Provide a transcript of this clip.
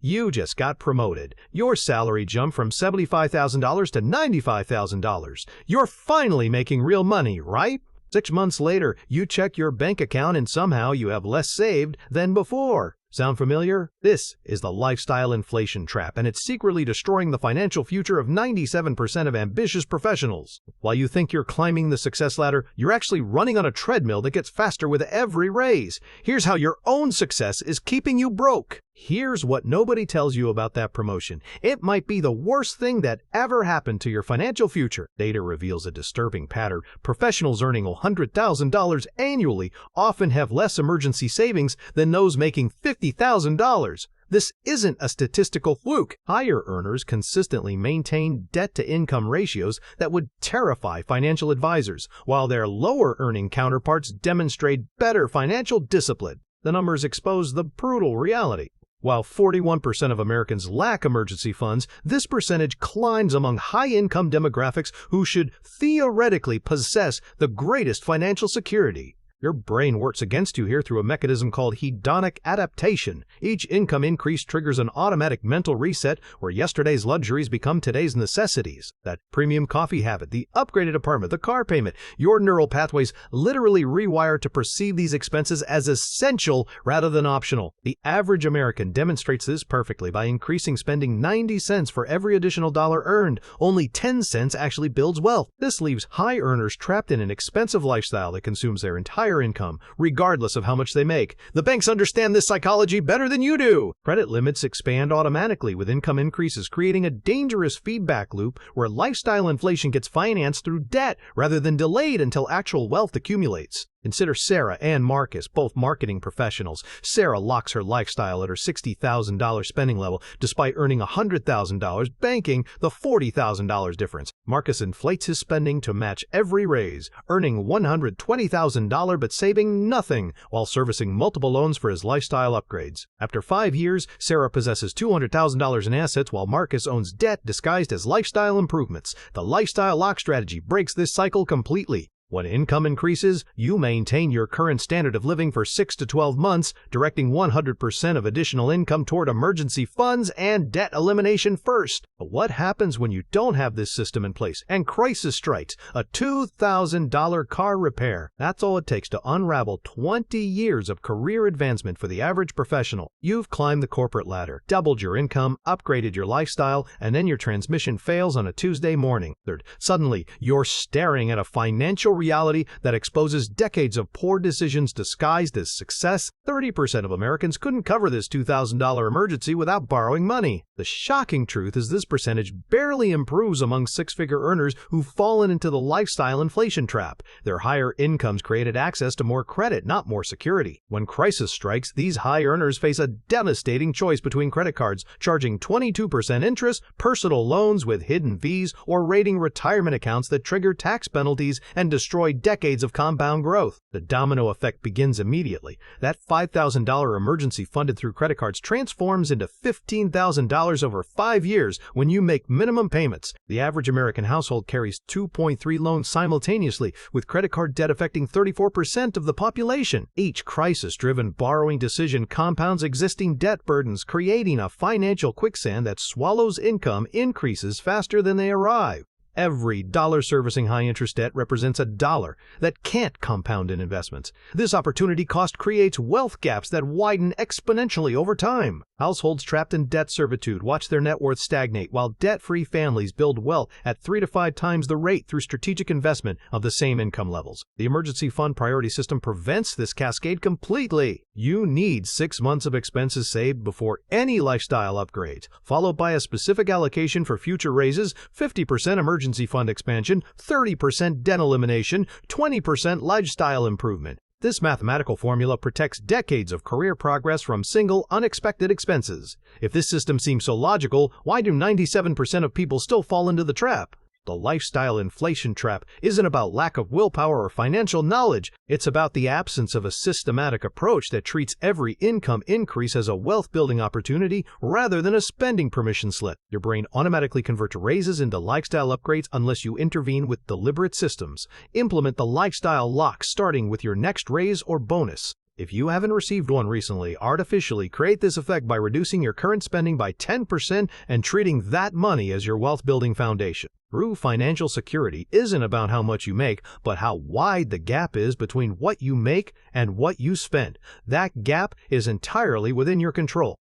You just got promoted. Your salary jumped from $75,000 to $95,000. You're finally making real money, right? 6 months later, you check your bank account and somehow you have less saved than before. Sound familiar? This is the lifestyle inflation trap, and it's secretly destroying the financial future of 97% of ambitious professionals. While you think you're climbing the success ladder, you're actually running on a treadmill that gets faster with every raise. Here's how your own success is keeping you broke. Here's what nobody tells you about that promotion. It might be the worst thing that ever happened to your financial future. Data reveals a disturbing pattern. Professionals earning $100,000 annually often have less emergency savings than those making $50,000. This isn't a statistical fluke. Higher earners consistently maintain debt-to-income ratios that would terrify financial advisors, while their lower-earning counterparts demonstrate better financial discipline. The numbers expose the brutal reality. While 41% of Americans lack emergency funds, this percentage climbs among high-income demographics who should theoretically possess the greatest financial security. Your brain works against you here through a mechanism called hedonic adaptation. Each income increase triggers an automatic mental reset where yesterday's luxuries become today's necessities. That premium coffee habit, the upgraded apartment, the car payment, your neural pathways literally rewire to perceive these expenses as essential rather than optional. The average American demonstrates this perfectly by increasing spending 90 cents for every additional dollar earned. Only 10 cents actually builds wealth. This leaves high earners trapped in an expensive lifestyle that consumes their entire income, regardless of how much they make. The banks understand this psychology better than you do. Credit limits expand automatically with income increases, creating a dangerous feedback loop where lifestyle inflation gets financed through debt rather than delayed until actual wealth accumulates. Consider Sarah and Marcus, both marketing professionals. Sarah locks her lifestyle at her $60,000 spending level despite earning $100,000, banking the $40,000 difference. Marcus inflates his spending to match every raise, earning $120,000 but saving nothing while servicing multiple loans for his lifestyle upgrades. After 5 years, Sarah possesses $200,000 in assets while Marcus owns debt disguised as lifestyle improvements. The lifestyle lock strategy breaks this cycle completely. When income increases, you maintain your current standard of living for 6 to 12 months, directing 100% of additional income toward emergency funds and debt elimination first. But what happens when you don't have this system in place and crisis strikes? A $2,000 car repair. That's all it takes to unravel 20 years of career advancement for the average professional. You've climbed the corporate ladder, doubled your income, upgraded your lifestyle, and then your transmission fails on a Tuesday morning. Suddenly, you're staring at a financial reality that exposes decades of poor decisions disguised as success. 30% of Americans couldn't cover this $2,000 emergency without borrowing money. The shocking truth is this percentage barely improves among six-figure earners who've fallen into the lifestyle inflation trap. Their higher incomes created access to more credit, not more security. When crisis strikes, these high earners face a devastating choice between credit cards charging 22% interest, personal loans with hidden fees, or rating retirement accounts that trigger tax penalties and destroy decades of compound growth. The domino effect begins immediately. That $5,000 emergency funded through credit cards transforms into $15,000 over 5 years when you make minimum payments. The average American household carries 2.3 loans simultaneously, with credit card debt affecting 34% of the population. Each crisis-driven borrowing decision compounds existing debt burdens, creating a financial quicksand that swallows income increases faster than they arrive. Every dollar servicing high-interest debt represents a dollar that can't compound in investments. This opportunity cost creates wealth gaps that widen exponentially over time. Households trapped in debt servitude watch their net worth stagnate, while debt-free families build wealth at 3 to 5 times the rate through strategic investment of the same income levels. The emergency fund priority system prevents this cascade completely. You need 6 months of expenses saved before any lifestyle upgrades, followed by a specific allocation for future raises, 50% emergency fund expansion, 30% debt elimination, 20% lifestyle improvement. This mathematical formula protects decades of career progress from single, unexpected expenses. If this system seems so logical, why do 97% of people still fall into the trap? The lifestyle inflation trap isn't about lack of willpower or financial knowledge. It's about the absence of a systematic approach that treats every income increase as a wealth-building opportunity rather than a spending permission slip. Your brain automatically converts raises into lifestyle upgrades unless you intervene with deliberate systems. Implement the lifestyle lock starting with your next raise or bonus. If you haven't received one recently, artificially create this effect by reducing your current spending by 10% and treating that money as your wealth-building foundation. True financial security isn't about how much you make, but how wide the gap is between what you make and what you spend. That gap is entirely within your control.